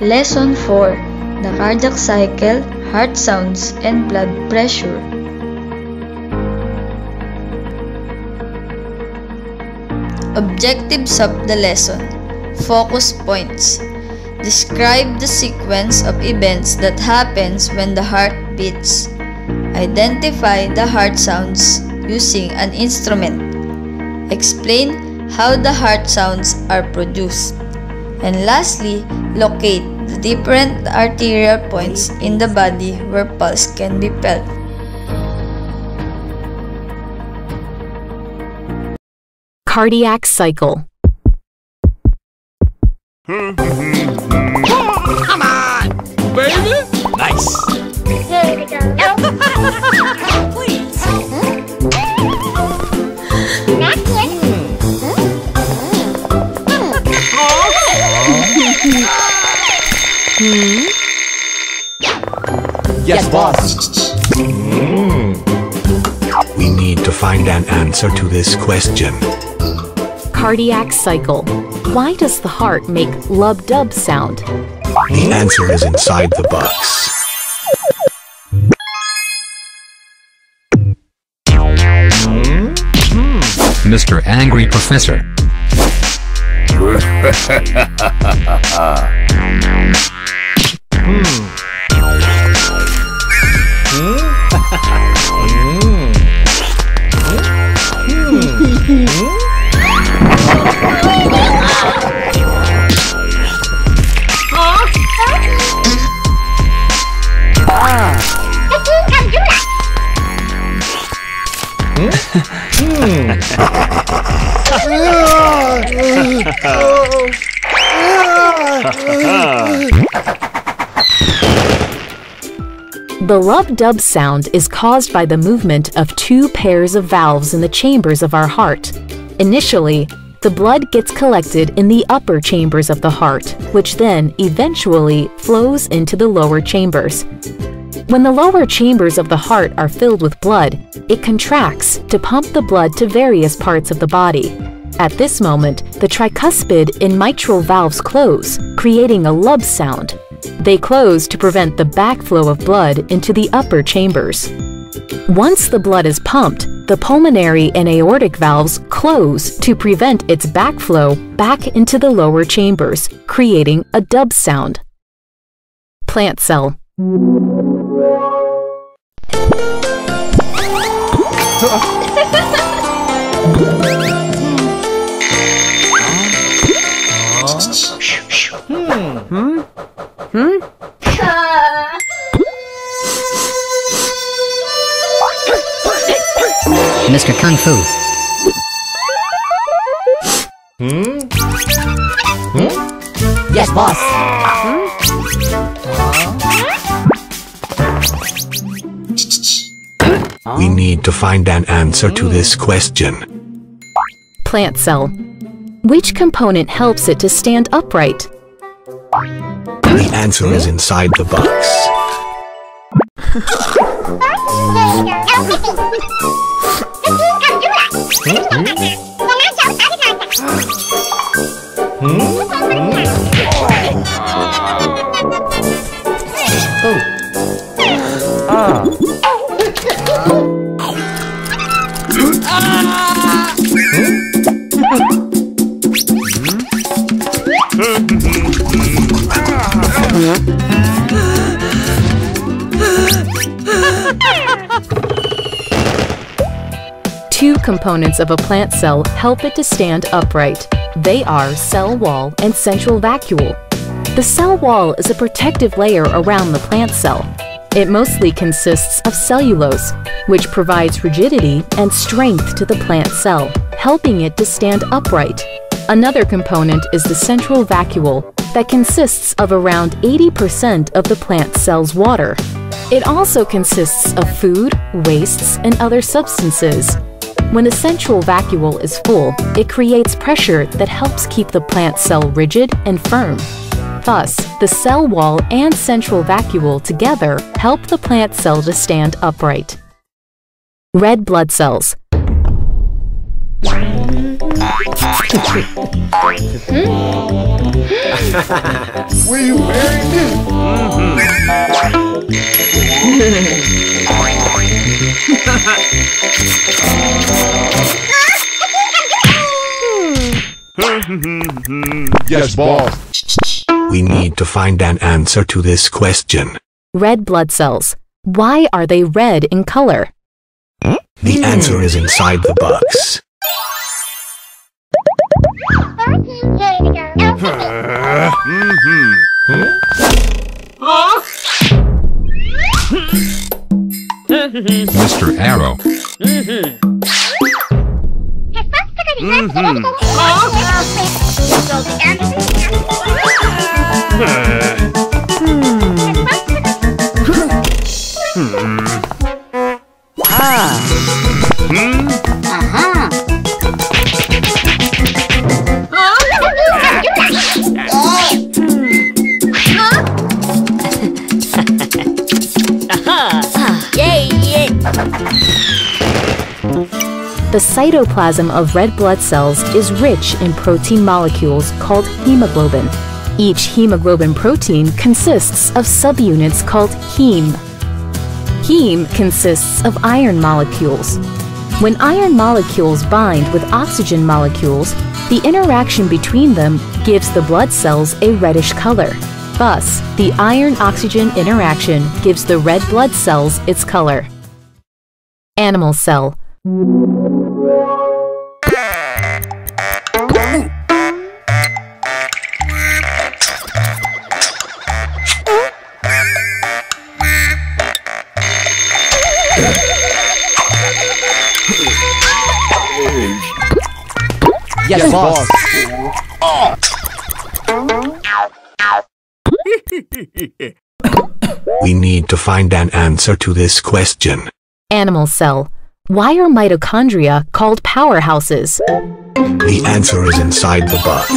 Lesson 4: The Cardiac Cycle, Heart Sounds, and Blood Pressure. Objectives of the lesson. Focus points. Describe the sequence of events that happens when the heart beats. Identify the heart sounds using an instrument. Explain how the heart sounds are produced. And lastly, locate the different arterial points in the body where pulse can be felt. Cardiac cycle. Come on, baby! Nice! Here we go. Please! Not yet. Yes, boss! We need to find an answer to this question. Cardiac cycle. Why does the heart make lub-dub sound? The answer is inside the box. Mr. Angry Professor. The lub-dub sound is caused by the movement of two pairs of valves in the chambers of our heart. Initially, the blood gets collected in the upper chambers of the heart, which then eventually flows into the lower chambers. When the lower chambers of the heart are filled with blood, it contracts to pump the blood to various parts of the body. At this moment, the tricuspid and mitral valves close, creating a lub sound. They close to prevent the backflow of blood into the upper chambers. Once the blood is pumped, the pulmonary and aortic valves close to prevent its backflow back into the lower chambers, creating a dub sound. Plant cell. Mr. Kung Fu. Yes, boss! We need to find an answer to this question. Plant cell. Which component helps it to stand upright? The answer is inside the box. Two components of a plant cell help it to stand upright. They are cell wall and central vacuole. The cell wall is a protective layer around the plant cell. It mostly consists of cellulose, which provides rigidity and strength to the plant cell, helping it to stand upright. Another component is the central vacuole that consists of around 80% of the plant cell's water. It also consists of food, wastes, and other substances. When the central vacuole is full, it creates pressure that helps keep the plant cell rigid and firm. Thus, the cell wall and central vacuole together help the plant cell to stand upright. Red blood cells. Will you marry me? Yes, boss. We need to find an answer to this question. Red blood cells. Why are they red in color? The answer is inside the box. Mr. Arrow. The cytoplasm of red blood cells is rich in protein molecules called hemoglobin. Each hemoglobin protein consists of subunits called heme. Heme consists of iron molecules. When iron molecules bind with oxygen molecules, the interaction between them gives the blood cells a reddish color. Thus, the iron-oxygen interaction gives the red blood cells its color. Animal cell. Yes, boss. We need to find an answer to this question. Animal cell. Why are mitochondria called powerhouses? The answer is inside the box.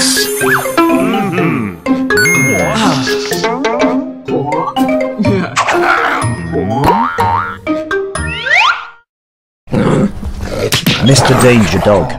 Mr. Danger Dog.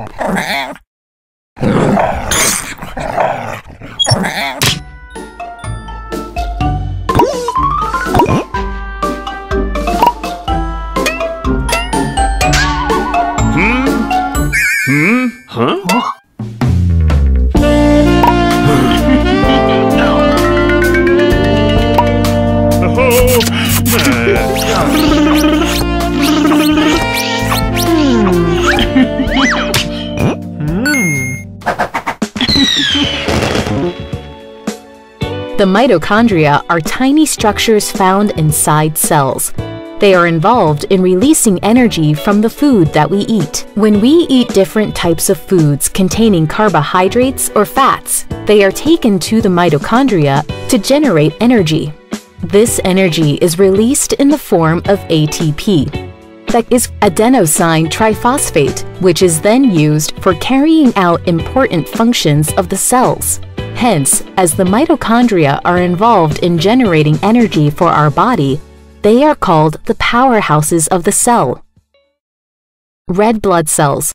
The mitochondria are tiny structures found inside cells. They are involved in releasing energy from the food that we eat. When we eat different types of foods containing carbohydrates or fats, they are taken to the mitochondria to generate energy. This energy is released in the form of ATP. That is adenosine triphosphate, which is then used for carrying out important functions of the cells. Hence, as the mitochondria are involved in generating energy for our body, they are called the powerhouses of the cell. Red blood cells.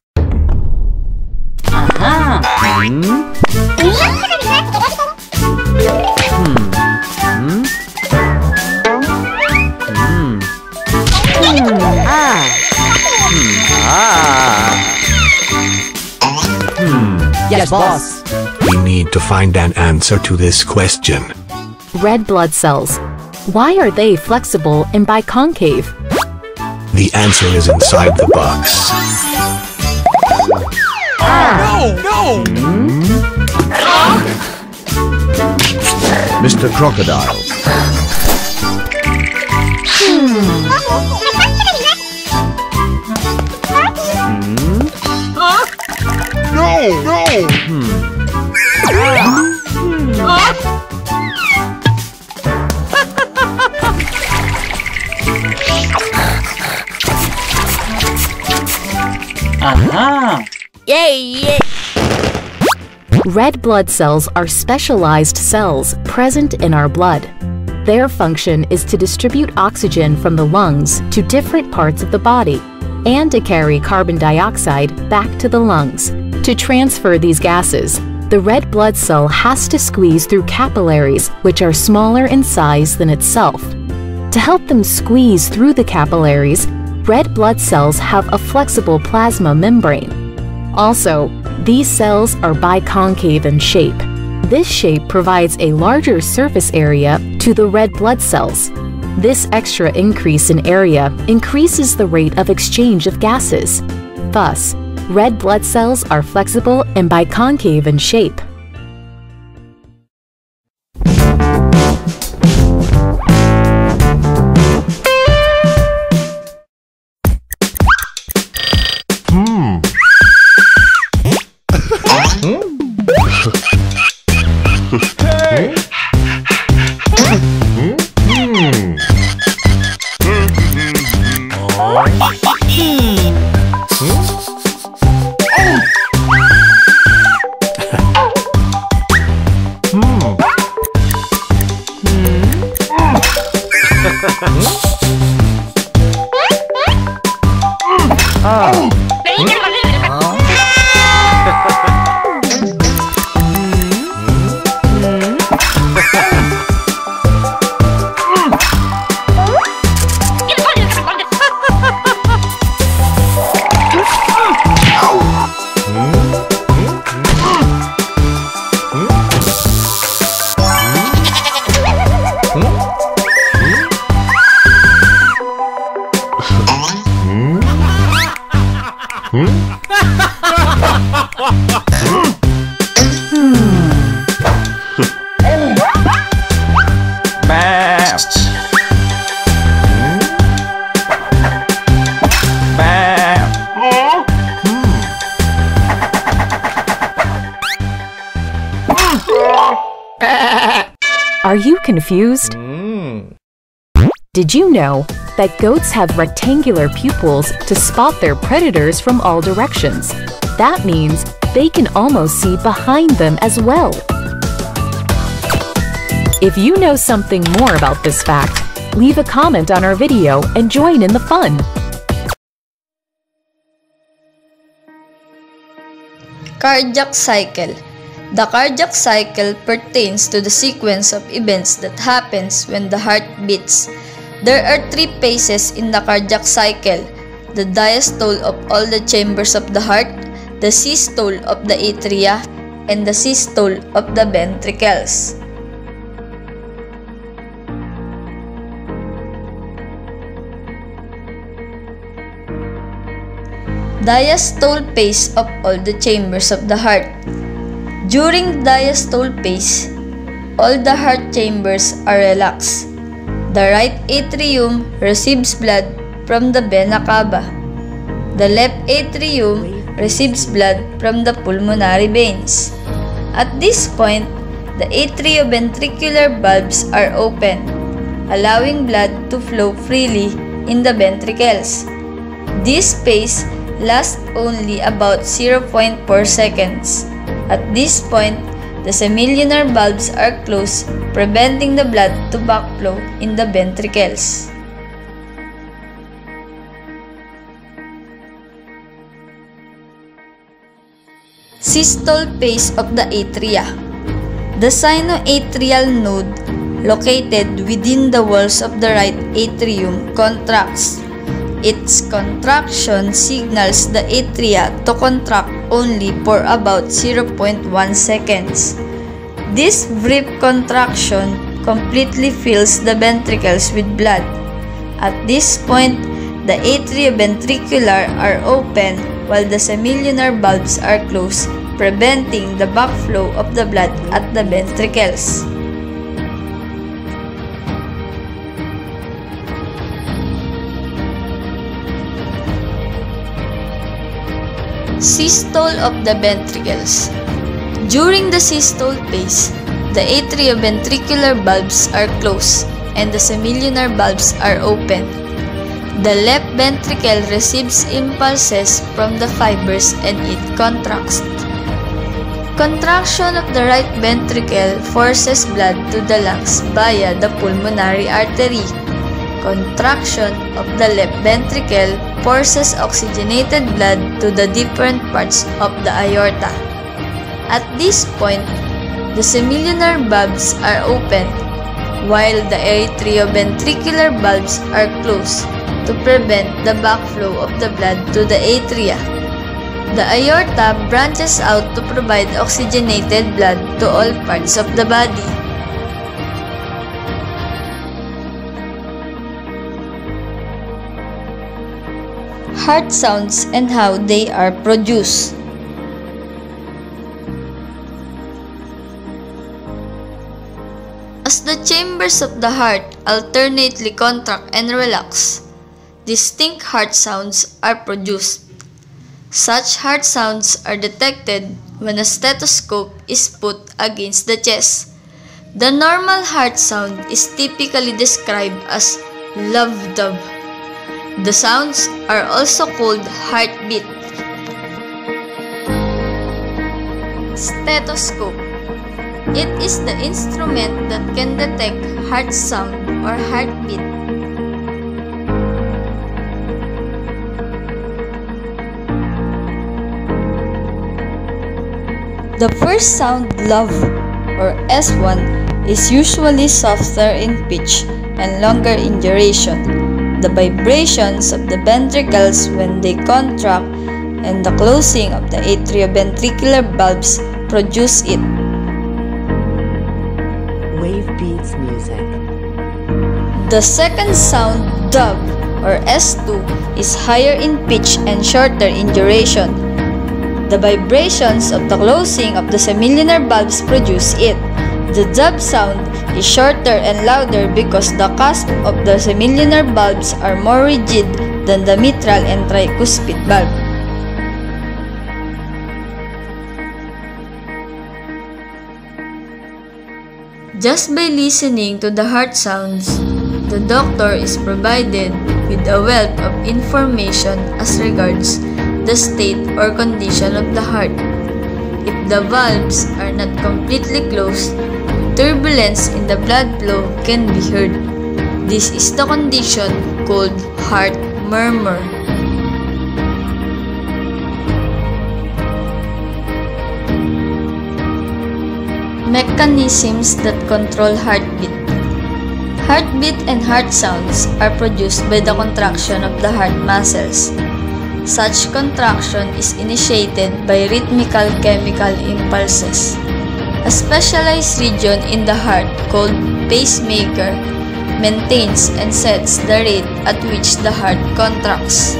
Yes, boss. We need to find an answer to this question. Red blood cells. Why are they flexible and biconcave? The answer is inside the box. No! Mr. Crocodile. Red blood cells are specialized cells present in our blood. Their function is to distribute oxygen from the lungs to different parts of the body and to carry carbon dioxide back to the lungs. To transfer these gases, the red blood cell has to squeeze through capillaries which are smaller in size than itself. To help them squeeze through the capillaries, red blood cells have a flexible plasma membrane. Also, these cells are biconcave in shape. This shape provides a larger surface area to the red blood cells. This extra increase in area increases the rate of exchange of gases. Thus, red blood cells are flexible and biconcave in shape. Are you confused? Did you know that goats have rectangular pupils to spot their predators from all directions? That means they can almost see behind them as well. If you know something more about this fact, leave a comment on our video and join in the fun. Cardiac cycle. The cardiac cycle pertains to the sequence of events that happens when the heart beats. There are three phases in the cardiac cycle: the diastole of all the chambers of the heart, the systole of the atria, and the systole of the ventricles. Diastole phase of all the chambers of the heart. During diastole phase, all the heart chambers are relaxed. The right atrium receives blood from the vena cava. The left atrium receives blood from the pulmonary veins. At this point, the atrioventricular valves are open, allowing blood to flow freely in the ventricles. This phase lasts only about 0.4 seconds. At this point, the semilunar valves are closed, preventing the blood to backflow in the ventricles. Systole phase of the atria. The sinoatrial node, located within the walls of the right atrium, contracts. Its contraction signals the atria to contract only for about 0.1 seconds. This brief contraction completely fills the ventricles with blood. At this point, the atrioventricular are open while the semilunar valves are closed, preventing the backflow of the blood at the ventricles. Systole of the ventricles. During the systole phase, the atrioventricular valves are closed and the semilunar valves are open. The left ventricle receives impulses from the fibers and it contracts. Contraction of the right ventricle forces blood to the lungs via the pulmonary artery. Contraction of the left ventricle forces oxygenated blood to the different parts of the aorta. At this point, the semilunar valves are open, while the atrioventricular valves are closed to prevent the backflow of the blood to the atria. The aorta branches out to provide oxygenated blood to all parts of the body. Heart sounds and how they are produced. As the chambers of the heart alternately contract and relax, distinct heart sounds are produced. Such heart sounds are detected when a stethoscope is put against the chest. The normal heart sound is typically described as love dub. The sounds are also called heartbeat. Stethoscope. It is the instrument that can detect heart sound or heartbeat. The first sound, love, or S1, is usually softer in pitch and longer in duration. The vibrations of the ventricles when they contract and the closing of the atrioventricular valves produce it. Wave Beats Music. The second sound, dub, or S2, is higher in pitch and shorter in duration. The vibrations of the closing of the semilunar valves produce it. The dub sound is shorter and louder because the cusp of the semilunar valves are more rigid than the mitral and tricuspid valve. Just by listening to the heart sounds, the doctor is provided with a wealth of information as regards the state or condition of the heart. If the valves are not completely closed, turbulence in the blood flow can be heard. This is the condition called heart murmur. Mechanisms that control heartbeat. Heartbeat and heart sounds are produced by the contraction of the heart muscles. Such contraction is initiated by rhythmical chemical impulses. A specialized region in the heart called pacemaker maintains and sets the rate at which the heart contracts.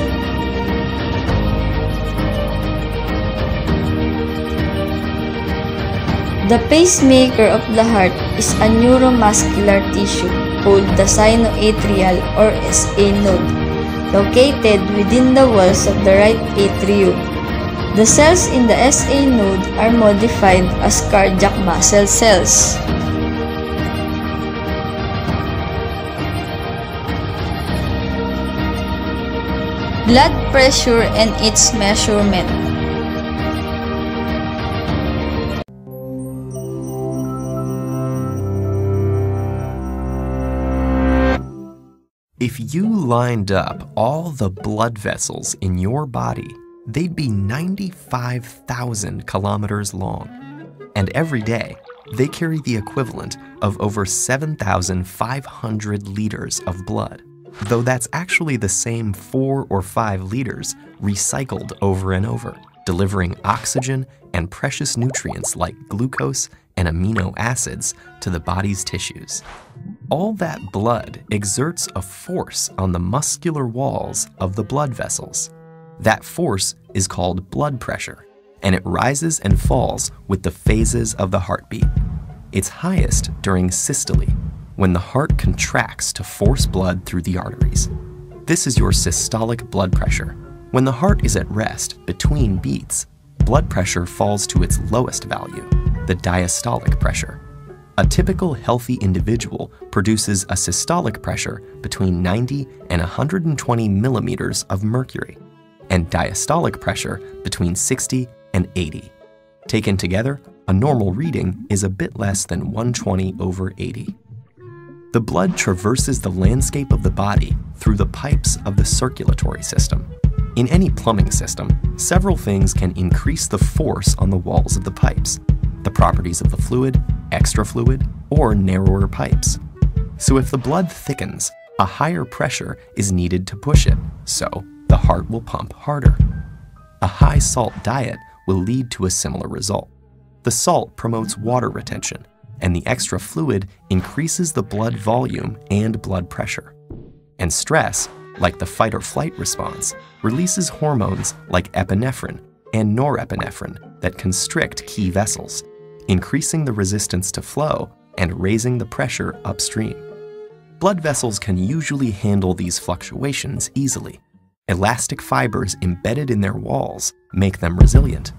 The pacemaker of the heart is a neuromuscular tissue called the sinoatrial or SA node, located within the walls of the right atrium. The cells in the SA node are modified as cardiac muscle cells. Blood pressure and its measurement. If you lined up all the blood vessels in your body, they'd be 95,000 kilometers long. And every day, they carry the equivalent of over 7,500 liters of blood, though that's actually the same 4 or 5 liters recycled over and over, delivering oxygen and precious nutrients like glucose and amino acids to the body's tissues. All that blood exerts a force on the muscular walls of the blood vessels. That force is called blood pressure, and it rises and falls with the phases of the heartbeat. It's highest during systole, when the heart contracts to force blood through the arteries. This is your systolic blood pressure. When the heart is at rest between beats, blood pressure falls to its lowest value, the diastolic pressure. A typical healthy individual produces a systolic pressure between 90 and 120 millimeters of mercury, and diastolic pressure between 60 and 80. Taken together, a normal reading is a bit less than 120/80. The blood traverses the landscape of the body through the pipes of the circulatory system. In any plumbing system, several things can increase the force on the walls of the pipes: the properties of the fluid, extra fluid, or narrower pipes. So if the blood thickens, a higher pressure is needed to push it, so the heart will pump harder. A high salt diet will lead to a similar result. The salt promotes water retention, and the extra fluid increases the blood volume and blood pressure. And stress, like the fight or flight response, releases hormones like epinephrine and norepinephrine that constrict key vessels, increasing the resistance to flow and raising the pressure upstream. Blood vessels can usually handle these fluctuations easily. Elastic fibers embedded in their walls make them resilient.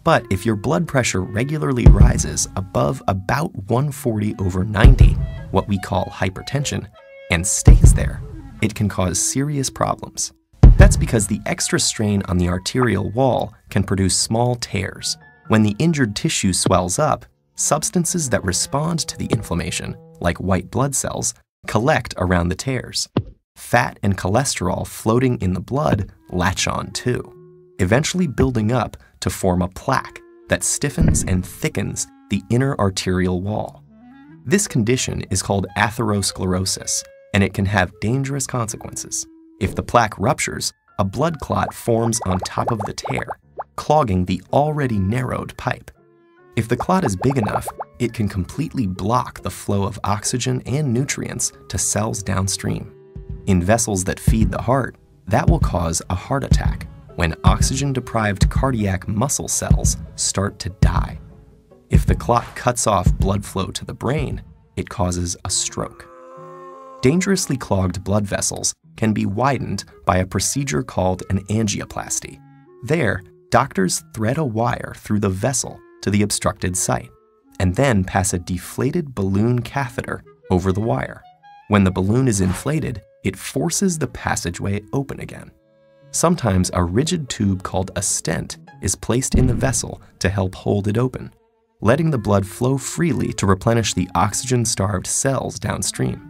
But if your blood pressure regularly rises above about 140/90, what we call hypertension, and stays there, it can cause serious problems. That's because the extra strain on the arterial wall can produce small tears. When the injured tissue swells up, substances that respond to the inflammation, like white blood cells, collect around the tears. Fat and cholesterol floating in the blood latch on too, eventually building up to form a plaque that stiffens and thickens the inner arterial wall. This condition is called atherosclerosis, and it can have dangerous consequences. If the plaque ruptures, a blood clot forms on top of the tear, clogging the already narrowed pipe. If the clot is big enough, it can completely block the flow of oxygen and nutrients to cells downstream. In vessels that feed the heart, that will cause a heart attack when oxygen-deprived cardiac muscle cells start to die. If the clot cuts off blood flow to the brain, it causes a stroke. Dangerously clogged blood vessels can be widened by a procedure called an angioplasty. There, doctors thread a wire through the vessel to the obstructed site, and then pass a deflated balloon catheter over the wire. When the balloon is inflated, it forces the passageway open again. Sometimes a rigid tube called a stent is placed in the vessel to help hold it open, letting the blood flow freely to replenish the oxygen-starved cells downstream.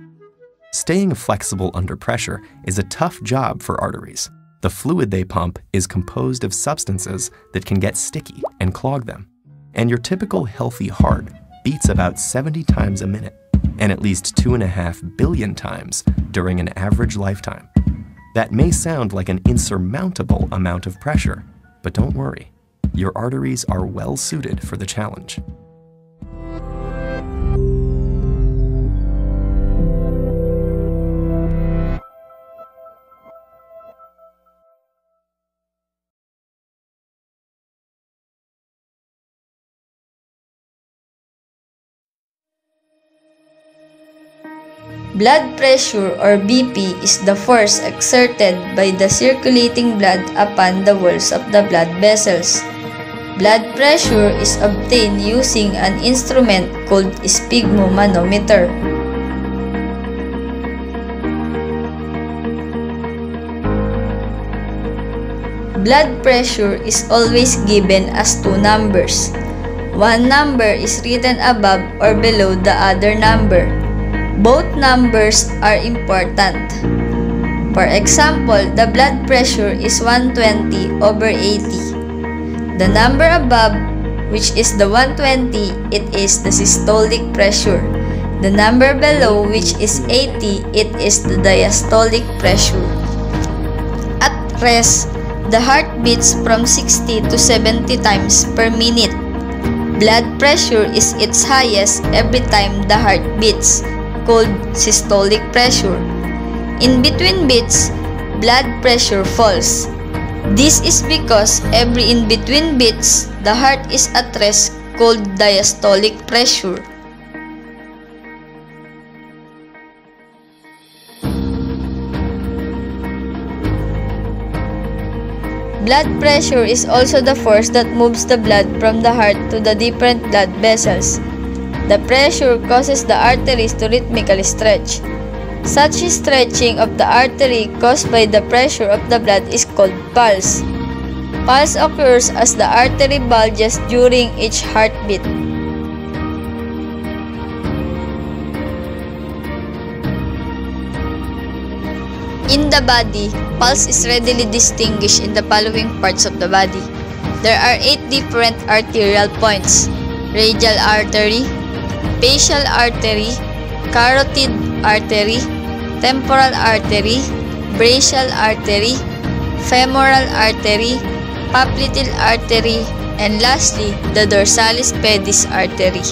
Staying flexible under pressure is a tough job for arteries. The fluid they pump is composed of substances that can get sticky and clog them. And your typical healthy heart beats about 70 times a minute, and at least 2.5 billion times during an average lifetime. That may sound like an insurmountable amount of pressure, but don't worry, your arteries are well suited for the challenge. Blood pressure or BP is the force exerted by the circulating blood upon the walls of the blood vessels. Blood pressure is obtained using an instrument called sphygmomanometer. Blood pressure is always given as two numbers. One number is written above or below the other number. Both numbers are important. For example, the blood pressure is 120/80. The number above, which is the 120, it is the systolic pressure. The number below, which is 80, it is the diastolic pressure. At rest, the heart beats from 60 to 70 times per minute. Blood pressure is its highest every time the heart beats, called systolic pressure. In between beats, blood pressure falls. This is because every in between beats, the heart is at rest, called diastolic pressure. Blood pressure is also the force that moves the blood from the heart to the different blood vessels. The pressure causes the arteries to rhythmically stretch. Such stretching of the artery caused by the pressure of the blood is called pulse. Pulse occurs as the artery bulges during each heartbeat. In the body, pulse is readily distinguished in the following parts of the body. There are 8 different arterial points: radial artery, facial artery, carotid artery, temporal artery, brachial artery, femoral artery, popliteal artery, and lastly, the dorsalis pedis artery.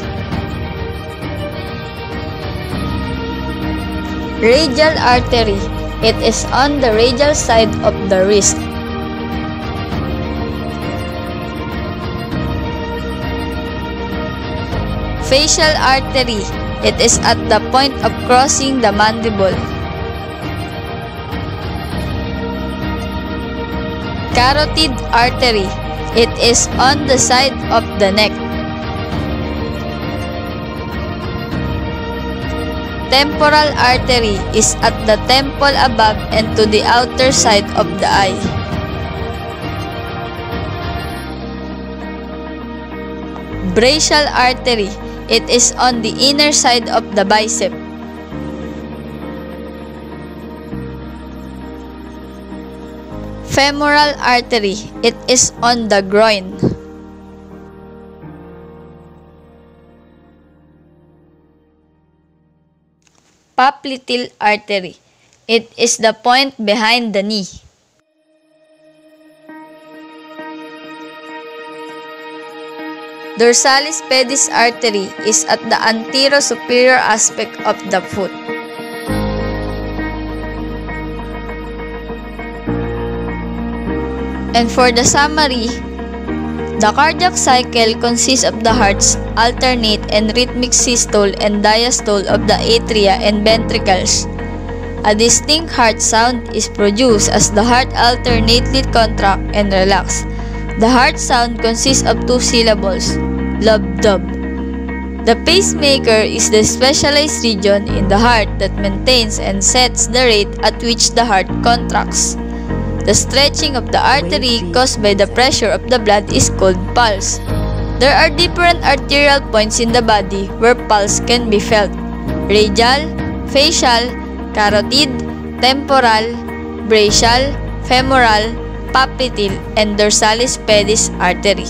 Radial artery. It is on the radial side of the wrist. Facial artery. It is at the point of crossing the mandible. Carotid artery. It is on the side of the neck. Temporal artery is at the temple above and to the outer side of the eye. Brachial artery. It is on the inner side of the bicep. Femoral artery. It is on the groin. Popliteal artery. It is the point behind the knee. Dorsalis pedis artery is at the anterior-superior aspect of the foot. And for the summary, the cardiac cycle consists of the heart's alternate and rhythmic systole and diastole of the atria and ventricles. A distinct heart sound is produced as the heart alternately contracts and relaxes. The heart sound consists of 2 syllables, lub-dub. The pacemaker is the specialized region in the heart that maintains and sets the rate at which the heart contracts. The stretching of the artery caused by the pressure of the blood is called pulse. There are different arterial points in the body where pulse can be felt: radial, facial, carotid, temporal, brachial, femoral, popliteal, and dorsalis pedis artery.